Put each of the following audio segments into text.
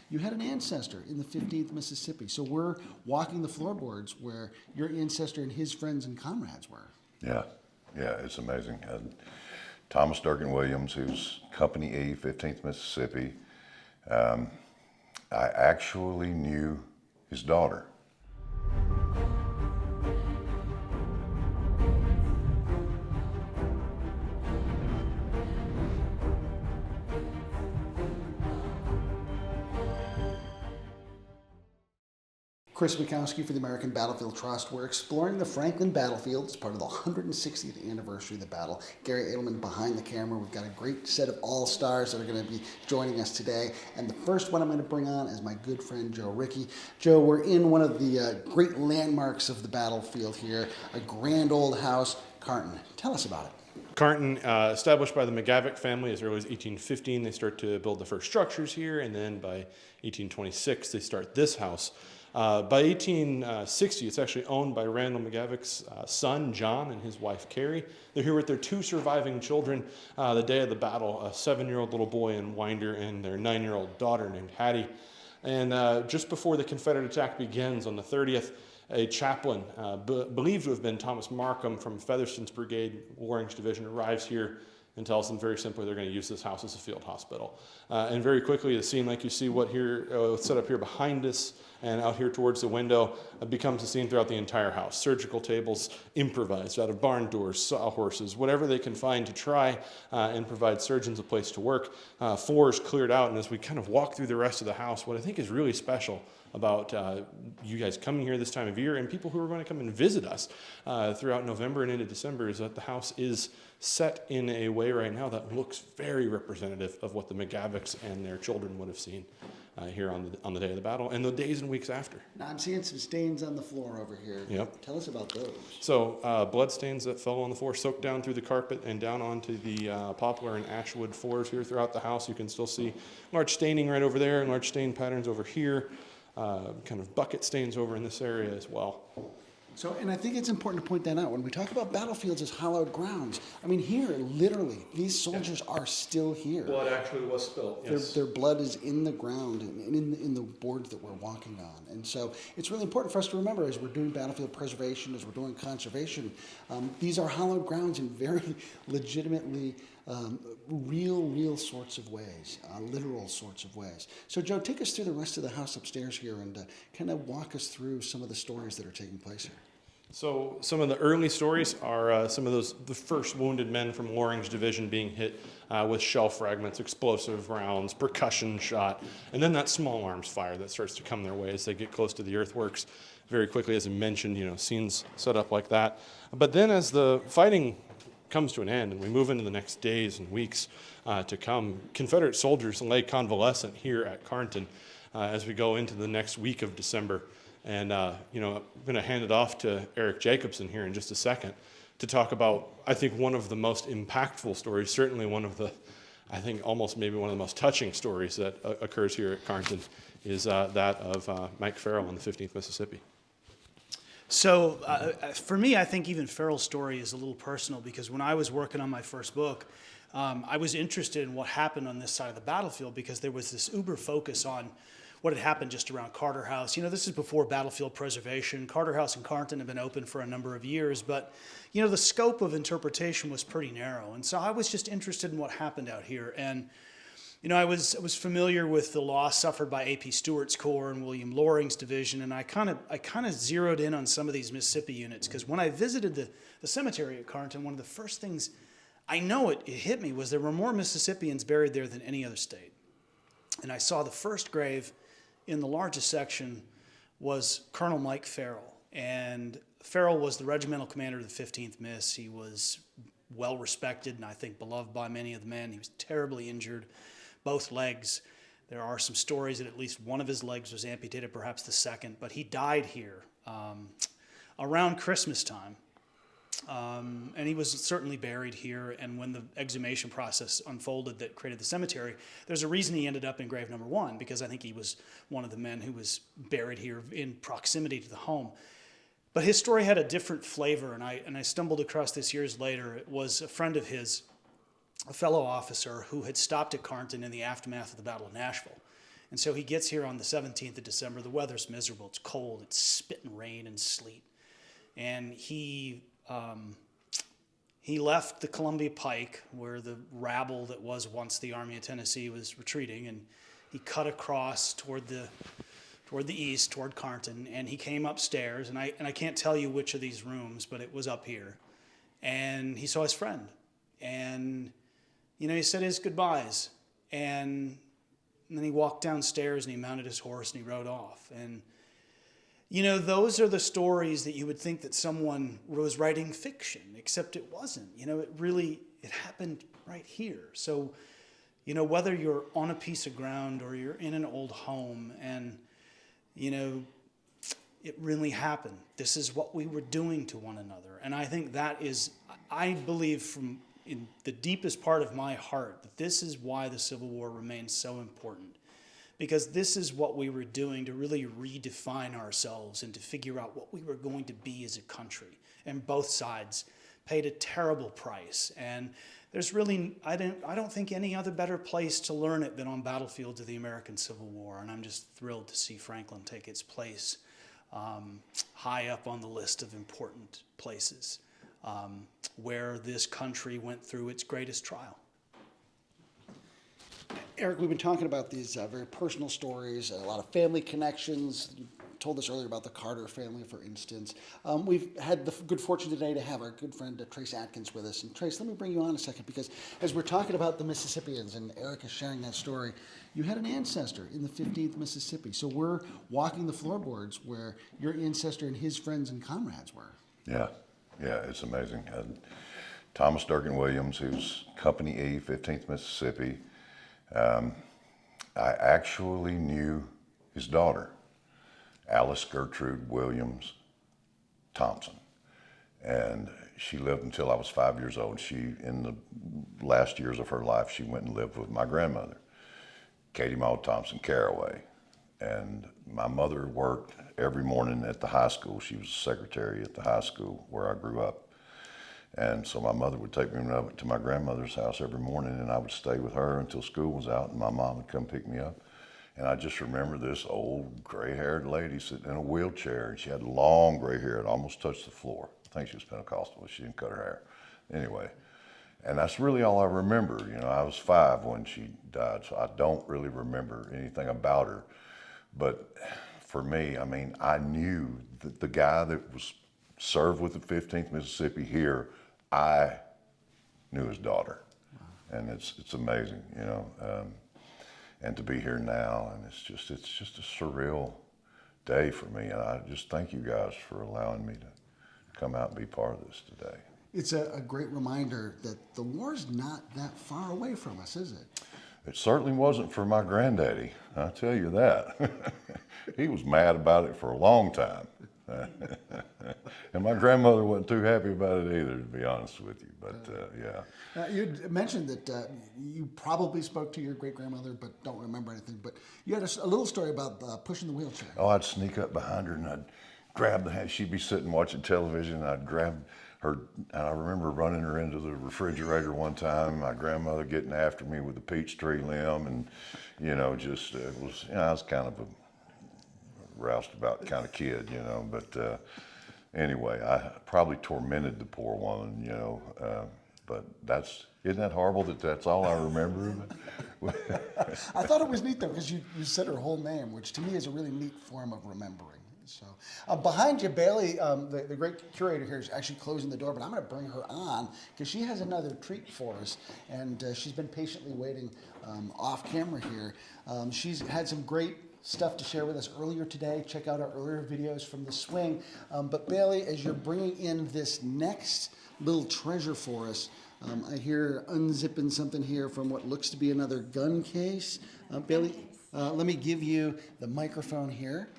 you had an ancestor in the 15th Mississippi. So we're walking the floorboards where your ancestor and his friends and comrades were. Yeah, yeah, it's amazing. Thomas Durkin Williams, who's Company E, 15th Mississippi. I actually knew his daughter. Chris Mackowski for the American Battlefield Trust. We're exploring the Franklin battlefield as part of the 160th anniversary of the battle. Garry Adelman behind the camera. We've got a great set of all-stars that are going to be joining us today. And the first one I'm going to bring on is my good friend Joe Ricci. Joe, we're in one of the great landmarks of the battlefield here, a grand old house, Carnton. Tell us about it. Carnton, established by the McGavick family as early as 1815. They start to build the first structures here, and then by 1826 they start this house. By 1860, it's actually owned by Randall McGavick's son, John, and his wife, Carrie. They're here with their two surviving children the day of the battle, a 7-year-old little boy in Winder and their 9-year-old daughter named Hattie. And just before the Confederate attack begins on the 30th, a chaplain, believed to have been Thomas Markham from Featherston's Brigade, Loring's Division, arrives here and tells them very simply they're going to use this house as a field hospital. And very quickly, the scene like you see what here set up here behind us and out here towards the window becomes a scene throughout the entire house. Surgical tables improvised out of barn doors, sawhorses, whatever they can find to try and provide surgeons a place to work. Floors cleared out, and as we kind of walk through the rest of the house, what I think is really special about you guys coming here this time of year and people who are going to come and visit us throughout November and into December is that the house is set in a way right now that looks very representative of what the McGavicks and their children would have seen here on the day of the battle and the days and weeks after. Now I'm seeing some stains on the floor over here. Yep. Tell us about those. So blood stains that fell on the floor soaked down through the carpet and down onto the poplar and ashwood floors here throughout the house. You can still see large staining right over there and large stain patterns over here. Kind of bucket stains over in this area as well. So, and I think it's important to point that out. When we talk about battlefields as hallowed grounds, I mean, here, literally, these soldiers are still here. Blood actually was spilled, yes. Their blood is in the ground and in the boards that we're walking on. And so it's really important for us to remember as we're doing battlefield preservation, as we're doing conservation, these are hallowed grounds in very legitimately real sorts of ways, literal sorts of ways. So, Joe, take us through the rest of the house upstairs here and kind of walk us through some of the stories that are taking place here. So some of the early stories are some of the first wounded men from Loring's division being hit with shell fragments, explosive rounds, percussion shot, and then that small arms fire that starts to come their way as they get close to the earthworks. Very quickly, as I mentioned, scenes set up like that. But then as the fighting comes to an end and we move into the next days and weeks to come, Confederate soldiers lay convalescent here at Carnton as we go into the next week of December. And, I'm going to hand it off to Eric Jacobson here in just a second to talk about, I think, one of the most impactful stories, certainly one of the, I think, almost maybe one of the most touching stories that occurs here at Carnton is that of Mike Farrell in the 15th Mississippi. So for me, I think even Farrell's story is a little personal because when I was working on my first book, I was interested in what happened on this side of the battlefield because there was this uber focus on what had happened just around Carter House. This is before battlefield preservation. Carter House and Carnton have been open for a number of years, but the scope of interpretation was pretty narrow. And so I was just interested in what happened out here. And I was familiar with the loss suffered by A.P. Stewart's Corps and William Loring's division, and I kind of zeroed in on some of these Mississippi units because when I visited the cemetery at Carnton, one of the first things I know it hit me was there were more Mississippians buried there than any other state. And I saw the first grave in the largest section was Colonel Mike Farrell. And Farrell was the regimental commander of the 15th Miss. He was well respected and I think beloved by many of the men. He was terribly injured, both legs. There are some stories that at least one of his legs was amputated, perhaps the second, but he died here around Christmas time. And he was certainly buried here, and when the exhumation process unfolded that created the cemetery, there's a reason he ended up in grave number 1, because I think he was one of the men who was buried here in proximity to the home. But his story had a different flavor, and I stumbled across this years later. It was a friend of his, a fellow officer who had stopped at Carnton in the aftermath of the Battle of Nashville. And so he gets here on the 17th of December. The weather's miserable. It's cold. It's spitting rain and sleet. And he left the Columbia Pike, where the rabble that was once the Army of Tennessee was retreating, and he cut across toward the east, toward Carnton, and he came upstairs, and I can't tell you which of these rooms, but it was up here. And he saw his friend, and he said his goodbyes, and then he walked downstairs and he mounted his horse and he rode off. And those are the stories that you would think that someone was writing fiction, except it wasn't. It happened right here. So, whether you're on a piece of ground or you're in an old home, and it really happened. This is what we were doing to one another. And I think that is, I believe from in the deepest part of my heart, that this is why the Civil War remains so important. Because this is what we were doing to really redefine ourselves and to figure out what we were going to be as a country. And both sides paid a terrible price. And there's really, I don't think any other better place to learn it than on battlefields of the American Civil War. And I'm just thrilled to see Franklin take its place high up on the list of important places where this country went through its greatest trial. Eric, we've been talking about these very personal stories, a lot of family connections. You told us earlier about the Carter family, for instance. We've had the good fortune today to have our good friend Trace Adkins with us. And Trace, let me bring you on a second, because as we're talking about the Mississippians, and Eric is sharing that story, you had an ancestor in the 15th Mississippi. So we're walking the floorboards where your ancestor and his friends and comrades were. Yeah, it's amazing. Thomas Durkin Williams, who's Company E, 15th Mississippi. I actually knew his daughter, Alice Gertrude Williams Thompson, and she lived until I was 5 years old. In the last years of her life, she went and lived with my grandmother, Katie Maud Thompson Caraway. And my mother worked every morning at the high school. She was a secretary at the high school where I grew up. And so my mother would take me to my grandmother's house every morning, and I would stay with her until school was out, and my mom would come pick me up. And I just remember this old gray-haired lady sitting in a wheelchair, and she had long gray hair. It almost touched the floor. I think she was Pentecostal, but she didn't cut her hair. Anyway, and that's really all I remember. I was 5 when she died, so I don't really remember anything about her. But for me, I knew that the guy that was served with the 15th Mississippi here, I knew his daughter. Wow. And it's amazing, and to be here now, and it's just a surreal day for me. And I just thank you guys for allowing me to come out and be part of this today. It's a great reminder that the war's not that far away from us, is it? It certainly wasn't for my granddaddy, I'll tell you that. He was mad about it for a long time. And my grandmother wasn't too happy about it either, to be honest with you. But yeah. You mentioned that you probably spoke to your great-grandmother, but don't remember anything. But you had a little story about pushing the wheelchair. Oh, I'd sneak up behind her and I'd grab the hand. She'd be sitting watching television, and I'd grab her. And I remember running her into the refrigerator one time. My grandmother getting after me with a peach tree limb, and I was kind of a roustabout kind of kid, but anyway, I probably tormented the poor woman, but isn't that horrible that that's all I remember? I thought it was neat though, because you said her whole name, which to me is a really neat form of remembering. So behind you, Bailey, the great curator here, is actually closing the door, but I'm going to bring her on because she has another treat for us, and she's been patiently waiting off camera here. She's had some great stuff to share with us earlier today. Check out our earlier videos from the swing. But Bailey, as you're bringing in this next little treasure for us, I hear unzipping something here from what looks to be another gun case. Bailey, let me give you the microphone here.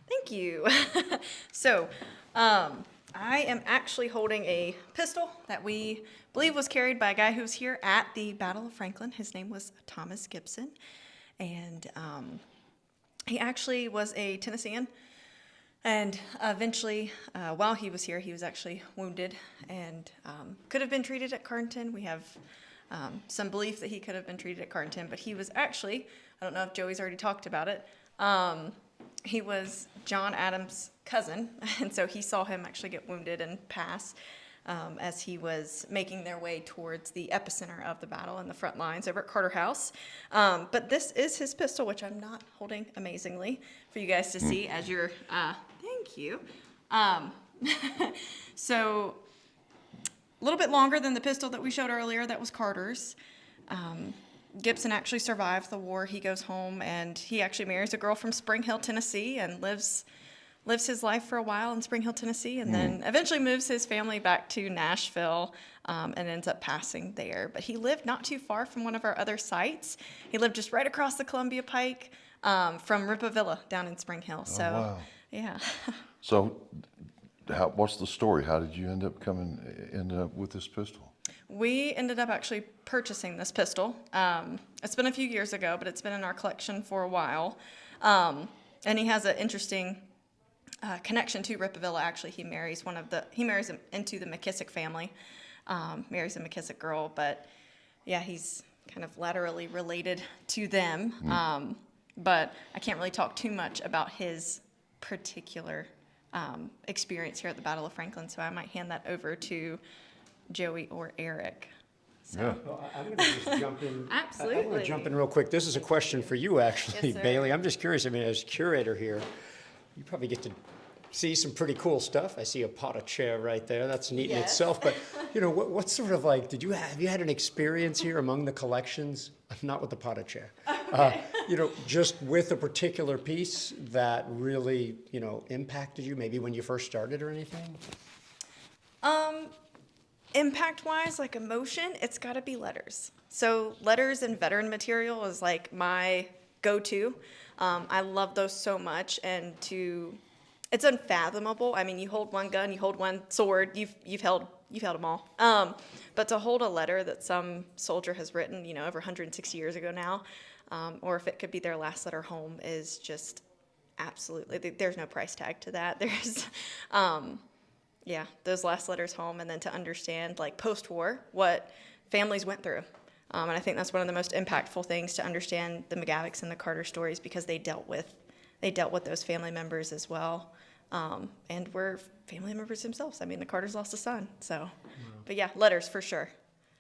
Thank you. So, I am actually holding a pistol that we believe was carried by a guy who was here at the Battle of Franklin. His name was Thomas Gibson. And he actually was a Tennessean, and eventually, while he was here, he was actually wounded and could have been treated at Carnton. We have some belief that he could have been treated at Carnton, but he was actually I don't know if Joey's already talked about it. He was John Adams' cousin, and so he saw him actually get wounded and pass as he was making their way towards the epicenter of the battle in the front lines over at Carnton House. But this is his pistol, which I'm not holding amazingly for you guys to see as you're, thank you. So a little bit longer than the pistol that we showed earlier, that was Carter's. Gibson actually survived the war. He goes home and he actually marries a girl from Spring Hill, Tennessee, and lives his life for a while in Spring Hill, Tennessee, and then eventually moves his family back to Nashville and ends up passing there. But he lived not too far from one of our other sites. He lived just right across the Columbia Pike from Ripa Villa down in Spring Hill. So, wow. Yeah. So, what's the story? How did you end up with this pistol? We ended up actually purchasing this pistol. It's been a few years ago, but it's been in our collection for a while. And he has an interesting connection to Ripa Villa. Actually, he marries him into the McKissick family, marries a McKissick girl. But yeah, he's kind of laterally related to them. But I can't really talk too much about his particular experience here at the Battle of Franklin, so I might hand that over to Joey or Eric. So. Yeah. Well, I'm going to just jump in. Absolutely. I'm going to jump in real quick. This is a question for you, actually, Yes, sir. Bailey. I'm just curious. I mean, as curator here, you probably get to see some pretty cool stuff. I see a pot of chair right there. That's neat in Yes. itself. But what sort of like have you had an experience here among the collections? Not with the pot of chair. Okay. Just with a particular piece that really impacted you, maybe when you first started or anything. Impact-wise, like emotion, it's got to be letters. So letters and veteran material is like my go-to. I love those so much, and it's unfathomable. I mean, you hold one gun, you hold one sword, you've held them all. But to hold a letter that some soldier has written, over 160 years ago now, or if it could be their last letter home, is just absolutely, there's no price tag to that. There's, those last letters home, and then to understand, like, post-war, what families went through. And I think that's one of the most impactful things, to understand the McGavics and the Carter stories, because they dealt with those family members as well, and were family members themselves. I mean, the Carters lost a son, so. But yeah, letters for sure.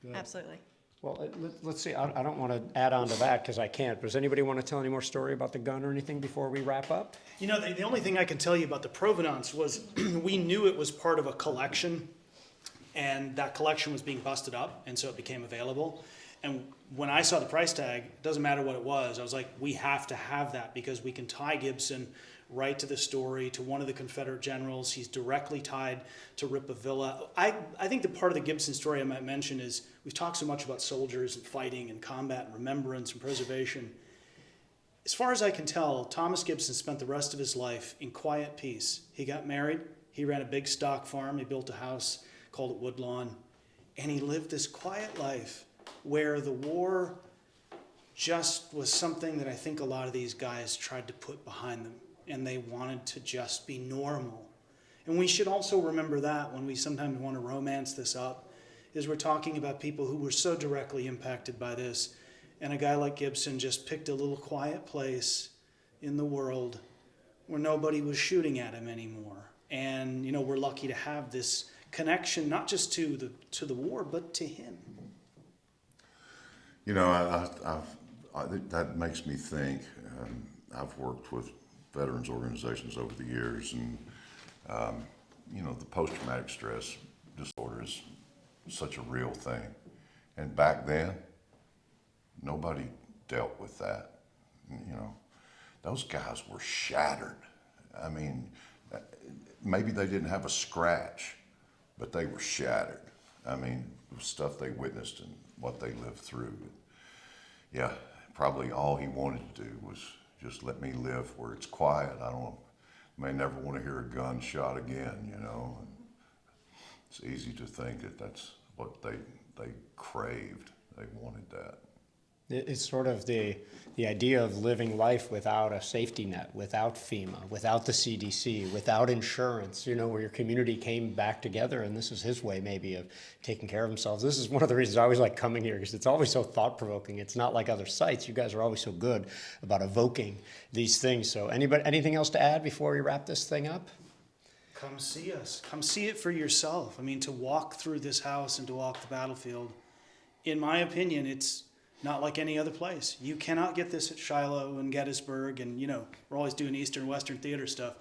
Good. Absolutely. Well, let's see. I don't want to add on to that because I can't. But does anybody want to tell any more story about the gun or anything before we wrap up? The only thing I can tell you about the provenance was we knew it was part of a collection, and that collection was being busted up, and so it became available. And when I saw the price tag, it doesn't matter what it was, I was like, we have to have that, because we can tie Gibson right to the story, to one of the Confederate generals. He's directly tied to Ripa Villa. I think the part of the Gibson story I might mention is, we've talked so much about soldiers and fighting and combat and remembrance and preservation. As far as I can tell, Thomas Gibson spent the rest of his life in quiet peace. He got married, he ran a big stock farm, he built a house, called it Woodlawn, and he lived this quiet life where the war just was something that I think a lot of these guys tried to put behind them, and they wanted to just be normal. And we should also remember that when we sometimes want to romance this up, is we're talking about people who were so directly impacted by this, and a guy like Gibson just picked a little quiet place in the world where nobody was shooting at him anymore. And we're lucky to have this connection, not just to the war, but to him. That makes me think. I've worked with veterans organizations over the years, and the post-traumatic stress disorder is such a real thing. And back then, nobody dealt with that. Those guys were shattered. I mean, maybe they didn't have a scratch, but they were shattered. I mean, the stuff they witnessed and what they lived through. Yeah, probably all he wanted to do was just let me live where it's quiet. May never want to hear a gun shot again, And it's easy to think that that's what they craved. They wanted that. It's sort of the idea of living life without a safety net, without FEMA, without the CDC, without insurance, where your community came back together, and this is his way maybe of taking care of themselves. This is one of the reasons I always like coming here, because it's always so thought-provoking. It's not like other sites. You guys are always so good about evoking these things. So anything else to add before we wrap this thing up? Come see us. Come see it for yourself. I mean, to walk through this house and to walk the battlefield, in my opinion, it's not like any other place. You cannot get this at Shiloh and Gettysburg, and we're always doing Eastern Western theater stuff.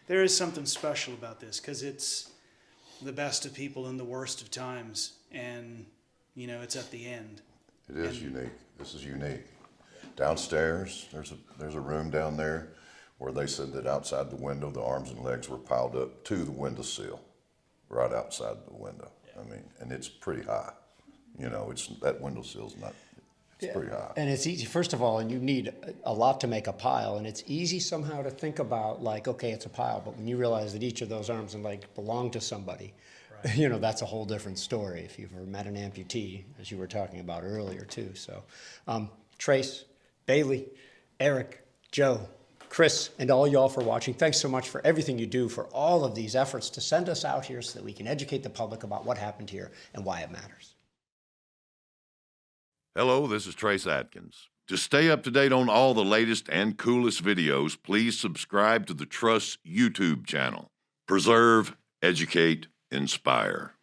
There is something special about this because it's the best of people in the worst of times, and it's at the end. It is unique. This is unique. Downstairs, there's a room down there where they said that outside the window, the arms and legs were piled up to the windowsill, right outside the window. I mean, and it's pretty high. That windowsill's not. It's pretty high. And it's easy, first of all, and you need a lot to make a pile, and it's easy somehow to think about okay, it's a pile, but when you realize that each of those arms and legs belong to somebody, right. That's a whole different story if you've ever met an amputee, as you were talking about earlier too. So, Trace, Bailey, Eric, Joe, Chris, and all y'all for watching. Thanks so much for everything you do, for all of these efforts to send us out here so that we can educate the public about what happened here and why it matters. Hello, this is Trace Adkins. To stay up to date on all the latest and coolest videos, please subscribe to the Trust YouTube channel. Preserve, educate, inspire.